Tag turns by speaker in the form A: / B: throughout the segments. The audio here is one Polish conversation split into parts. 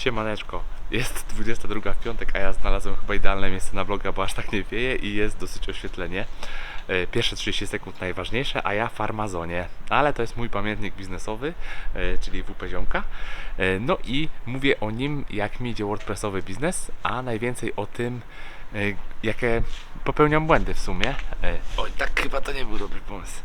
A: Siemaneczko, jest 22 w piątek, a ja znalazłem chyba idealne miejsce na vloga, bo aż tak nie wieje i jest dosyć oświetlenie. Pierwsze 30 sekund najważniejsze, a ja w Farmazonie, ale to jest mój pamiętnik biznesowy, czyli WP Ziomka. No i mówię o nim, jak mi idzie WordPressowy biznes, a najwięcej o tym, jakie popełniam błędy w sumie. Oj, tak chyba to nie był dobry pomysł.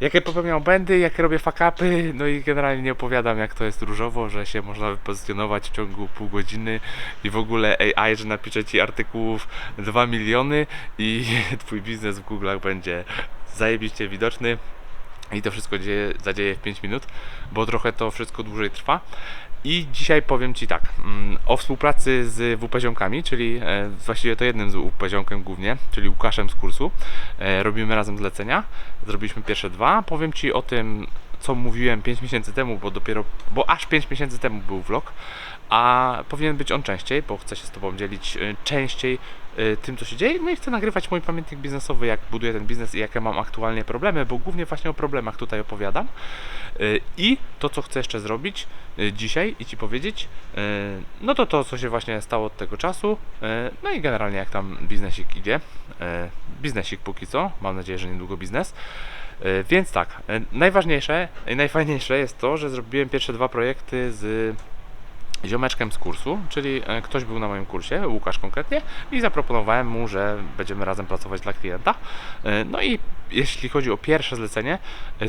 A: Jakie popełniam błędy, jakie robię fuck-upy, no i generalnie nie opowiadam, jak to jest różowo, że się można wypozycjonować w ciągu pół godziny i w ogóle AI, że napisze Ci artykułów 2 miliony i Twój biznes w Google'ach będzie zajebiście widoczny i to wszystko zadzieje w 5 minut, bo trochę to wszystko dłużej trwa. I dzisiaj powiem Ci tak, o współpracy z WP Ziomkami, czyli właściwie to jednym z WP Ziomkiem głównie, czyli Łukaszem z kursu. Robimy razem zlecenia, zrobiliśmy pierwsze 2. Powiem Ci o tym, co mówiłem 5 miesięcy temu, bo aż 5 miesięcy temu był vlog, a powinien być on częściej, bo chcę się z Tobą dzielić częściej tym, co się dzieje. No i chcę nagrywać mój pamiętnik biznesowy, jak buduję ten biznes i jakie mam aktualnie problemy, bo głównie właśnie o problemach tutaj opowiadam. I to, co chcę jeszcze zrobić dzisiaj i Ci powiedzieć, no to to, co się właśnie stało od tego czasu, no i generalnie jak tam biznesik idzie. Biznesik póki co, mam nadzieję, że niedługo biznes. Więc tak, najważniejsze i najfajniejsze jest to, że zrobiłem pierwsze 2 projekty z ziomeczkiem z kursu, czyli ktoś był na moim kursie, Łukasz konkretnie, i zaproponowałem mu, że będziemy razem pracować dla klienta. No i jeśli chodzi o pierwsze zlecenie,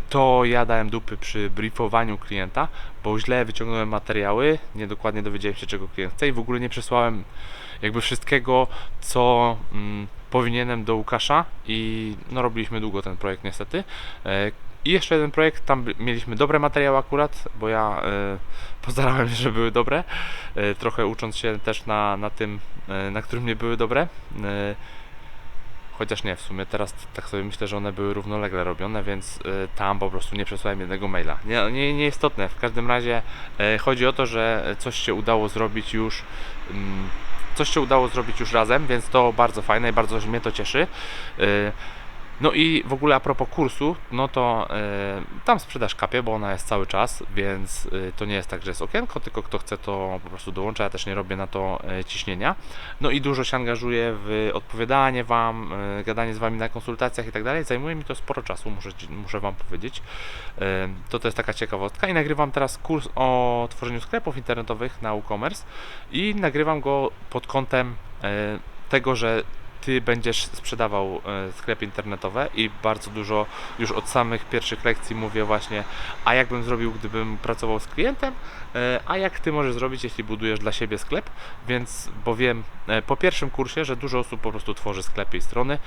A: to ja dałem dupy przy briefowaniu klienta, bo źle wyciągnąłem materiały, niedokładnie dowiedziałem się, czego klient chce i w ogóle nie przesłałem jakby wszystkiego, co powinienem do Łukasza i no robiliśmy długo ten projekt niestety. I jeszcze jeden projekt, tam mieliśmy dobre materiały akurat, bo ja postarałem się, żeby były dobre, trochę ucząc się też na tym, na którym nie były dobre. Chociaż nie, w sumie teraz tak sobie myślę, że one były równolegle robione, więc tam po prostu nie przesłałem jednego maila. Nieistotne, w każdym razie chodzi o to, że coś się udało zrobić już razem, więc to bardzo fajne i bardzo mnie to cieszy. No i w ogóle a propos kursu, no to tam sprzedaż kapie, bo ona jest cały czas, więc to nie jest tak, że jest okienko, tylko kto chce to po prostu dołącza, ja też nie robię na to ciśnienia. No i dużo się angażuję w odpowiadanie Wam, gadanie z Wami na konsultacjach i tak dalej. Zajmuje mi to sporo czasu, muszę Wam powiedzieć. To jest taka ciekawostka i nagrywam teraz kurs o tworzeniu sklepów internetowych na WooCommerce i nagrywam go pod kątem tego, że Ty będziesz sprzedawał sklepy internetowe i bardzo dużo już od samych pierwszych lekcji mówię właśnie, a jak bym zrobił, gdybym pracował z klientem, a jak Ty możesz zrobić, jeśli budujesz dla siebie sklep, więc bo wiem po pierwszym kursie, że dużo osób po prostu tworzy sklepy i strony,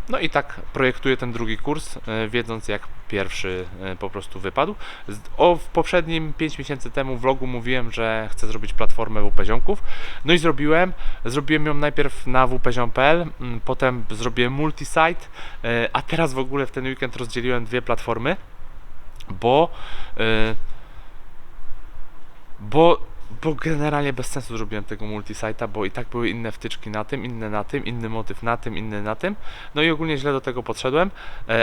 A: no i tak projektuję ten drugi kurs, wiedząc jak pierwszy po prostu wypadł. W poprzednim 5 miesięcy temu vlogu mówiłem, że chcę zrobić platformę WP Ziomków, no i zrobiłem ją najpierw na wpziom.pl, potem zrobiłem multisite, a teraz w ogóle w ten weekend rozdzieliłem 2 platformy, bo generalnie bez sensu zrobiłem tego multisite'a, bo i tak były inne wtyczki na tym, inne na tym, inny motyw na tym, inny na tym. No i ogólnie źle do tego podszedłem,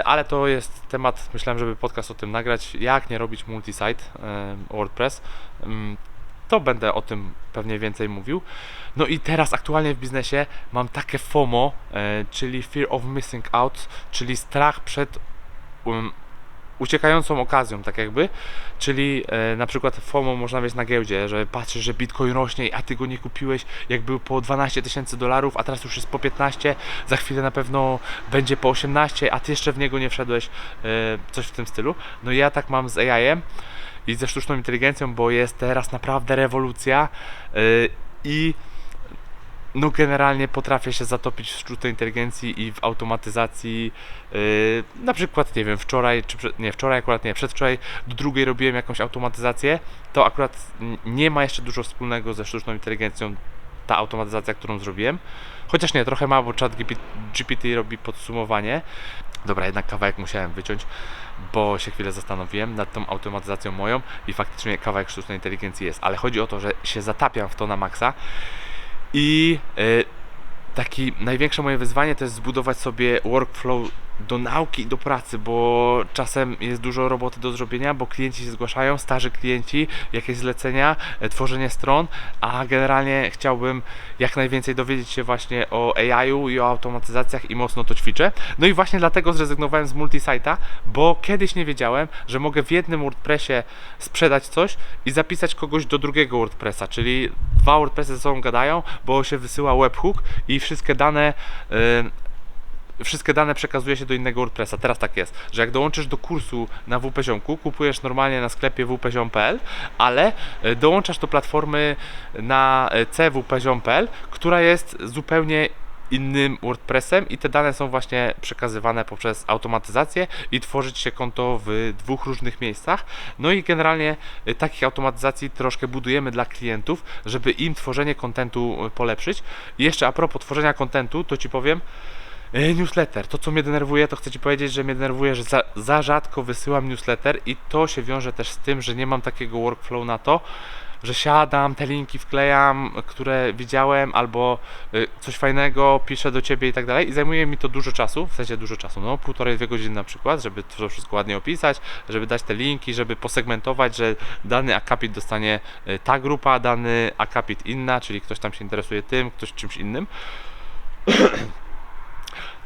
A: ale to jest temat, myślałem, żeby podcast o tym nagrać, jak nie robić multisite WordPress. To będę o tym pewnie więcej mówił. No i teraz aktualnie w biznesie mam takie FOMO, czyli Fear of Missing Out, czyli strach przed uciekającą okazją, tak jakby, czyli na przykład FOMO można mieć na giełdzie, że patrzysz, że Bitcoin rośnie, a Ty go nie kupiłeś, jak był po $12,000, a teraz już jest po 15, za chwilę na pewno będzie po 18, a Ty jeszcze w niego nie wszedłeś, coś w tym stylu. No i ja tak mam z AI-em i ze sztuczną inteligencją, bo jest teraz naprawdę rewolucja i no generalnie potrafię się zatopić w sztucznej inteligencji i w automatyzacji. Na przykład, nie wiem, przedwczoraj do drugiej robiłem jakąś automatyzację. To akurat nie ma jeszcze dużo wspólnego ze sztuczną inteligencją ta automatyzacja, którą zrobiłem. Chociaż nie, trochę ma, bo ChatGPT robi podsumowanie. Dobra, jednak kawałek musiałem wyciąć, bo się chwilę zastanowiłem nad tą automatyzacją moją i faktycznie kawałek sztucznej inteligencji jest. Ale chodzi o to, że się zatapiam w to na maksa. I taki największe moje wyzwanie to jest zbudować sobie workflow do nauki i do pracy, bo czasem jest dużo roboty do zrobienia, bo klienci się zgłaszają, starzy klienci, jakieś zlecenia, tworzenie stron, a generalnie chciałbym jak najwięcej dowiedzieć się właśnie o AI-u i o automatyzacjach i mocno to ćwiczę. No i właśnie dlatego zrezygnowałem z multisite'a, bo kiedyś nie wiedziałem, że mogę w jednym WordPressie sprzedać coś i zapisać kogoś do drugiego WordPressa, czyli dwa WordPressy ze sobą gadają, bo się wysyła webhook i wszystkie dane przekazuje się do innego WordPressa. Teraz tak jest, że jak dołączysz do kursu na WP-ziomku, kupujesz normalnie na sklepie wpziom.pl, ale dołączasz do platformy na cwpziom.pl, która jest zupełnie innym WordPressem i te dane są właśnie przekazywane poprzez automatyzację i tworzyć się konto w dwóch różnych miejscach. No i generalnie takich automatyzacji troszkę budujemy dla klientów, żeby im tworzenie kontentu polepszyć. I jeszcze a propos tworzenia kontentu, to Ci powiem, newsletter. To co mnie denerwuje, to chcę Ci powiedzieć, że mnie denerwuje, że za rzadko wysyłam newsletter i to się wiąże też z tym, że nie mam takiego workflow na to, że siadam, te linki wklejam, które widziałem, albo coś fajnego, piszę do Ciebie i tak dalej i zajmuje mi to dużo czasu, w sensie dużo czasu, no 1,5-2 godziny na przykład, żeby to wszystko ładnie opisać, żeby dać te linki, żeby posegmentować, że dany akapit dostanie ta grupa, dany akapit inna, czyli ktoś tam się interesuje tym, ktoś czymś innym.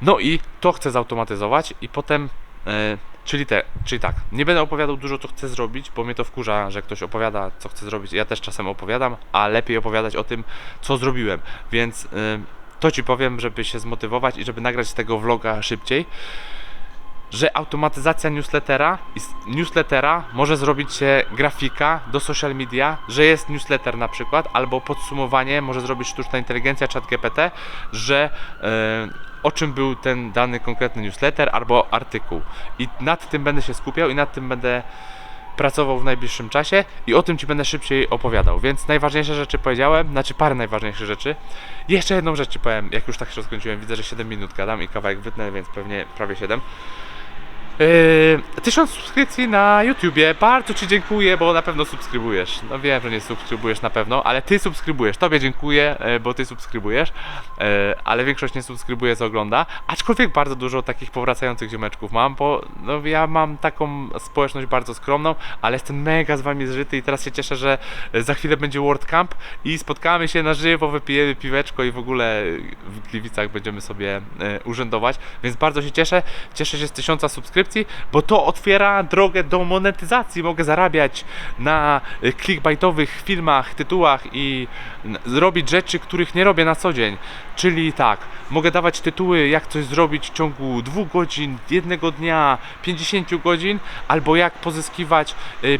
A: No i to chcę zautomatyzować i potem, czyli tak, nie będę opowiadał dużo co chcę zrobić, bo mnie to wkurza, że ktoś opowiada co chce zrobić, ja też czasem opowiadam, a lepiej opowiadać o tym co zrobiłem, więc to Ci powiem, żeby się zmotywować i żeby nagrać z tego vloga szybciej, że automatyzacja newslettera może zrobić się grafika do social media, że jest newsletter na przykład, albo podsumowanie może zrobić sztuczna inteligencja, ChatGPT, że o czym był ten dany konkretny newsletter albo artykuł. I nad tym będę się skupiał i nad tym będę pracował w najbliższym czasie i o tym Ci będę szybciej opowiadał, więc najważniejsze rzeczy powiedziałem, znaczy parę najważniejszych rzeczy. Jeszcze jedną rzecz Ci powiem, jak już tak się rozkręciłem, widzę, że 7 minut gadam i kawałek wytnę, więc pewnie prawie 7. 1000 subskrypcji na YouTubie, bardzo Ci dziękuję, bo na pewno subskrybujesz. No wiem, że nie subskrybujesz na pewno, ale Ty subskrybujesz, Tobie dziękuję, bo Ty subskrybujesz, ale większość nie subskrybuje, co ogląda, aczkolwiek bardzo dużo takich powracających ziomeczków mam, bo no, ja mam taką społeczność bardzo skromną, ale jestem mega z Wami zżyty i teraz się cieszę, że za chwilę będzie WordCamp i spotkamy się na żywo, wypijemy piweczko i w ogóle w Gliwicach będziemy sobie urzędować, więc bardzo się cieszę się z 1000 subskrypcji, bo to otwiera drogę do monetyzacji. Mogę zarabiać na clickbaitowych filmach, tytułach i robić rzeczy, których nie robię na co dzień. Czyli tak, mogę dawać tytuły, jak coś zrobić w ciągu 2 godzin, 1 dnia, 50 godzin, albo jak pozyskiwać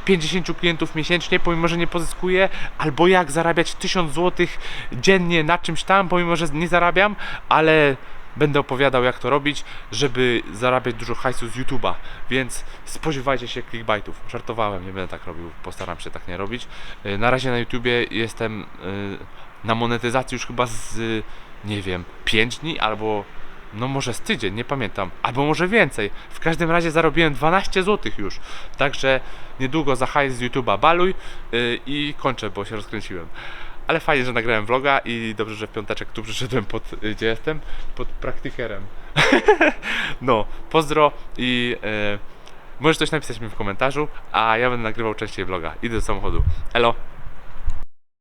A: 50 klientów miesięcznie, pomimo że nie pozyskuję, albo jak zarabiać 1000 zł dziennie na czymś tam, pomimo że nie zarabiam, ale będę opowiadał jak to robić, żeby zarabiać dużo hajsu z YouTube'a, więc spodziewajcie się clickbaitów. Żartowałem, nie będę tak robił, postaram się tak nie robić. Na razie na YouTubie jestem na monetyzacji już chyba z, nie wiem, 5 dni albo no może z tydzień, nie pamiętam, albo może więcej. W każdym razie zarobiłem 12 zł już, także niedługo za hajs z YouTube'a baluj i kończę, bo się rozkręciłem. Ale fajnie, że nagrałem vloga i dobrze, że w piąteczek tu przyszedłem gdzie jestem? Pod praktykerem. No, pozdro i możesz coś napisać mi w komentarzu, a ja będę nagrywał częściej vloga. Idę do samochodu. Elo!